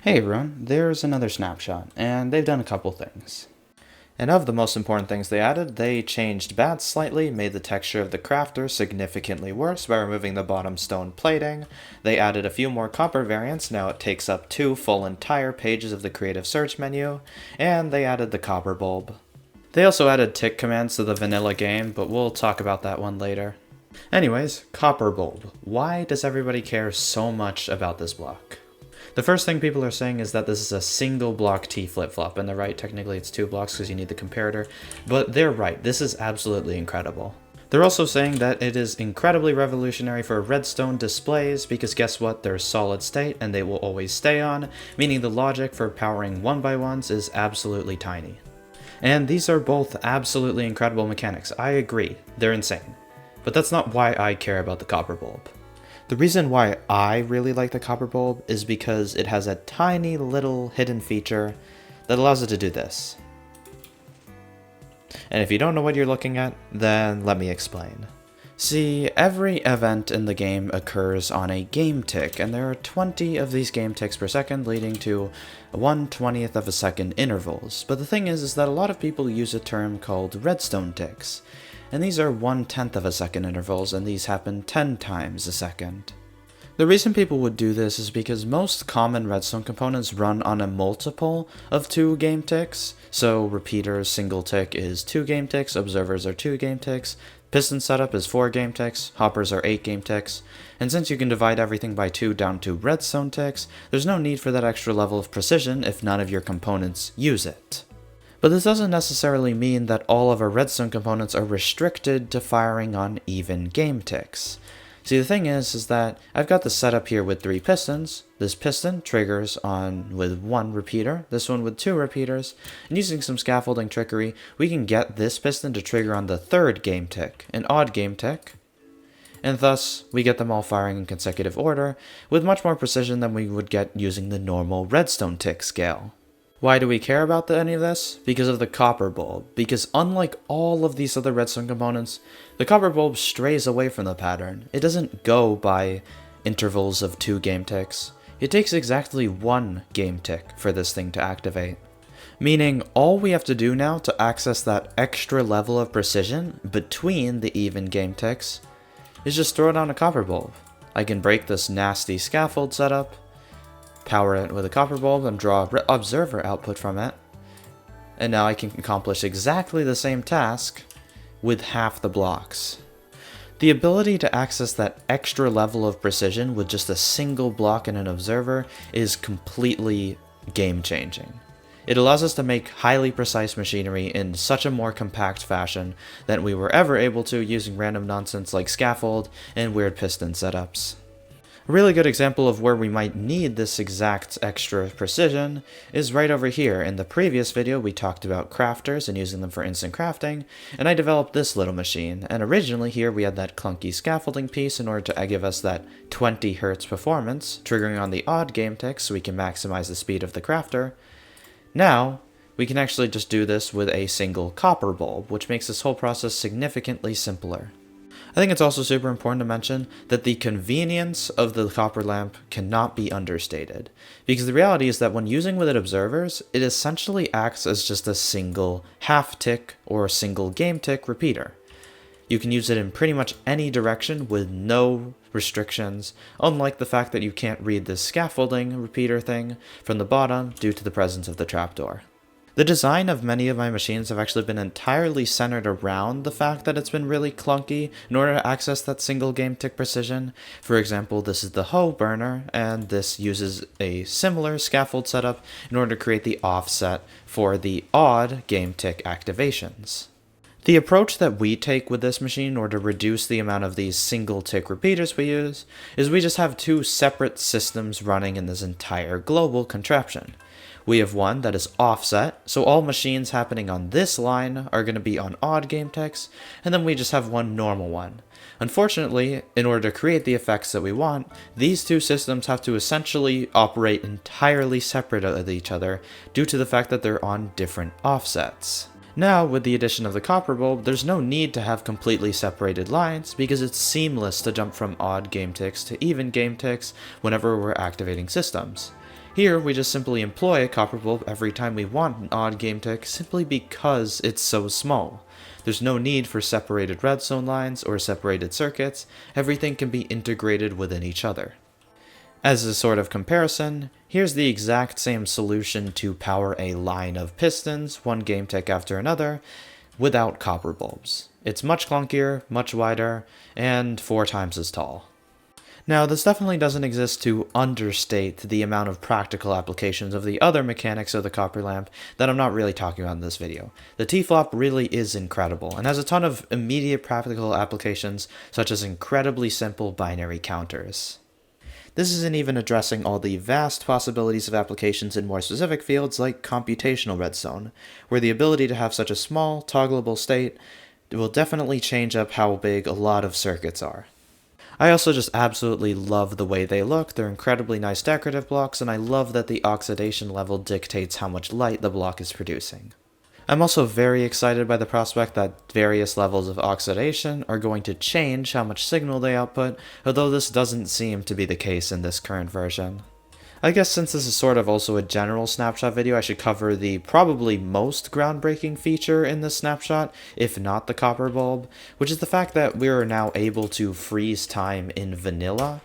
Hey everyone, there's another snapshot, and they've done a couple things. And of the most important things they added, they changed bats slightly, made the texture of the crafter significantly worse by removing the bottom stone plating. They added a few more copper variants, now it takes up 2 full entire pages of the creative search menu, and they added the copper bulb. They also added tick commands to the vanilla game, but we'll talk about that one later. Anyways, copper bulb. Why does everybody care so much about this block? The first thing people are saying is that this is a single block T flip-flop, and they're right, technically it's 2 blocks because you need the comparator, but they're right, this is absolutely incredible. They're also saying that it is incredibly revolutionary for redstone displays because guess what, they're solid state and they will always stay on, meaning the logic for powering 1x1s is absolutely tiny. And these are both absolutely incredible mechanics, I agree, they're insane. But that's not why I care about the copper bulb. The reason why I really like the copper bulb is because it has a tiny little hidden feature that allows it to do this. And if you don't know what you're looking at, then let me explain. See, every event in the game occurs on a game tick, and there are 20 of these game ticks per second, leading to 1/20th of a second intervals. But the thing is that a lot of people use a term called redstone ticks. And these are 1/10 of a second intervals, and these happen 10 times a second. The reason people would do this is because most common redstone components run on a multiple of 2 game ticks. So repeaters, single tick is 2 game ticks, observers are 2 game ticks, piston setup is 4 game ticks, hoppers are 8 game ticks, and since you can divide everything by 2 down to redstone ticks, there's no need for that extra level of precision if none of your components use it. But this doesn't necessarily mean that all of our redstone components are restricted to firing on even game ticks. See, the thing is that I've got the setup here with 3 pistons. This piston triggers on with 1 repeater, this one with 2 repeaters, and using some scaffolding trickery, we can get this piston to trigger on the 3rd game tick, an odd game tick, and thus we get them all firing in consecutive order, with much more precision than we would get using the normal redstone tick scale. Why do we care about any of this? Because of the copper bulb. Because unlike all of these other redstone components, the copper bulb strays away from the pattern. It doesn't go by intervals of 2 game ticks. It takes exactly 1 game tick for this thing to activate. Meaning all we have to do now to access that extra level of precision between the even game ticks is just throw down a copper bulb. I can break this nasty scaffold setup, power it with a copper bulb, and draw observer output from it. And now I can accomplish exactly the same task with half the blocks. The ability to access that extra level of precision with just a single block and an observer is completely game-changing. It allows us to make highly precise machinery in such a more compact fashion than we were ever able to using random nonsense like scaffold and weird piston setups. A really good example of where we might need this exact extra precision is right over here. In the previous video we talked about crafters and using them for instant crafting, and I developed this little machine, and originally here we had that clunky scaffolding piece in order to give us that 20 Hz performance, triggering on the odd game tick so we can maximize the speed of the crafter. Now, we can actually just do this with a single copper bulb, which makes this whole process significantly simpler. I think it's also super important to mention that the convenience of the copper lamp cannot be understated, because the reality is that when using with observers, it essentially acts as just a single half tick or single game tick repeater. You can use it in pretty much any direction with no restrictions, unlike the fact that you can't read this scaffolding repeater thing from the bottom due to the presence of the trapdoor. The design of many of my machines have actually been entirely centered around the fact that it's been really clunky in order to access that single game tick precision. For example, this is the hoe burner, and this uses a similar scaffold setup in order to create the offset for the odd game tick activations. The approach that we take with this machine in order to reduce the amount of these single tick repeaters we use is we just have 2 separate systems running in this entire global contraption. We have one that is offset, so all machines happening on this line are going to be on odd game ticks, and then we just have one normal one. Unfortunately, in order to create the effects that we want, these 2 systems have to essentially operate entirely separate of each other due to the fact that they're on different offsets. Now, with the addition of the copper bulb, there's no need to have completely separated lines because it's seamless to jump from odd game ticks to even game ticks whenever we're activating systems. Here, we just simply employ a copper bulb every time we want an odd game tick simply because it's so small. There's no need for separated redstone lines or separated circuits, everything can be integrated within each other. As a sort of comparison, here's the exact same solution to power a line of pistons, one game tick after another, without copper bulbs. It's much clunkier, much wider, and 4 times as tall. Now, this definitely doesn't exist to understate the amount of practical applications of the other mechanics of the copper lamp that I'm not really talking about in this video. The T-flop really is incredible, and has a ton of immediate practical applications, such as incredibly simple binary counters. This isn't even addressing all the vast possibilities of applications in more specific fields like computational redstone, where the ability to have such a small, toggleable state will definitely change up how big a lot of circuits are. I also just absolutely love the way they look, they're incredibly nice decorative blocks, and I love that the oxidation level dictates how much light the block is producing. I'm also very excited by the prospect that various levels of oxidation are going to change how much signal they output, although this doesn't seem to be the case in this current version. I guess since this is sort of also a general snapshot video, I should cover the probably most groundbreaking feature in this snapshot, if not the copper bulb, which is the fact that we are now able to freeze time in vanilla.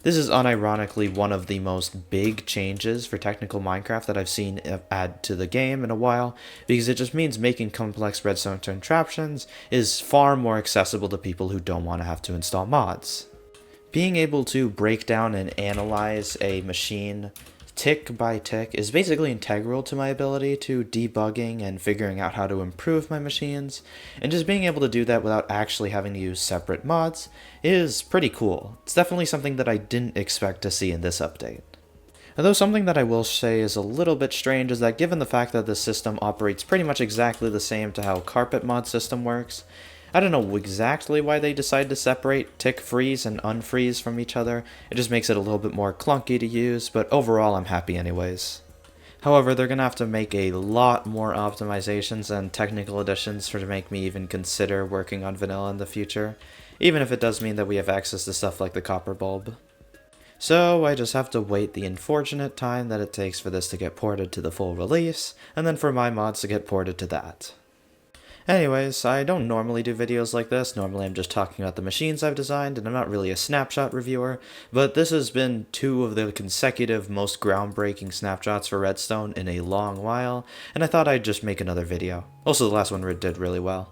This is unironically one of the most big changes for technical Minecraft that I've seen add to the game in a while, because it just means making complex redstone contraptions is far more accessible to people who don't want to have to install mods. Being able to break down and analyze a machine tick by tick is basically integral to my ability to debugging and figuring out how to improve my machines, and just being able to do that without actually having to use separate mods is pretty cool. It's definitely something that I didn't expect to see in this update. Although something that I will say is a little bit strange is that given the fact that the system operates pretty much exactly the same to how Carpet Mod system works, I don't know exactly why they decided to separate tick freeze and unfreeze from each other. It just makes it a little bit more clunky to use, but overall I'm happy anyways. However, they're going to have to make a lot more optimizations and technical additions to make me even consider working on vanilla in the future, even if it does mean that we have access to stuff like the copper bulb. So I just have to wait the unfortunate time that it takes for this to get ported to the full release, and then for my mods to get ported to that. Anyways, I don't normally do videos like this. Normally I'm just talking about the machines I've designed, and I'm not really a snapshot reviewer, but this has been 2 of the consecutive most groundbreaking snapshots for Redstone in a long while, and I thought I'd just make another video. Also, the last one did really well.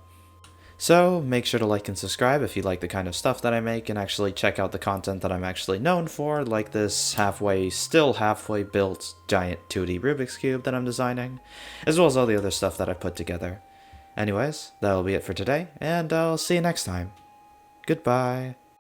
So, make sure to like and subscribe if you like the kind of stuff that I make, and actually check out the content that I'm actually known for, like this still halfway built giant 2D Rubik's Cube that I'm designing, as well as all the other stuff that I put together. Anyways, that'll be it for today, and I'll see you next time. Goodbye.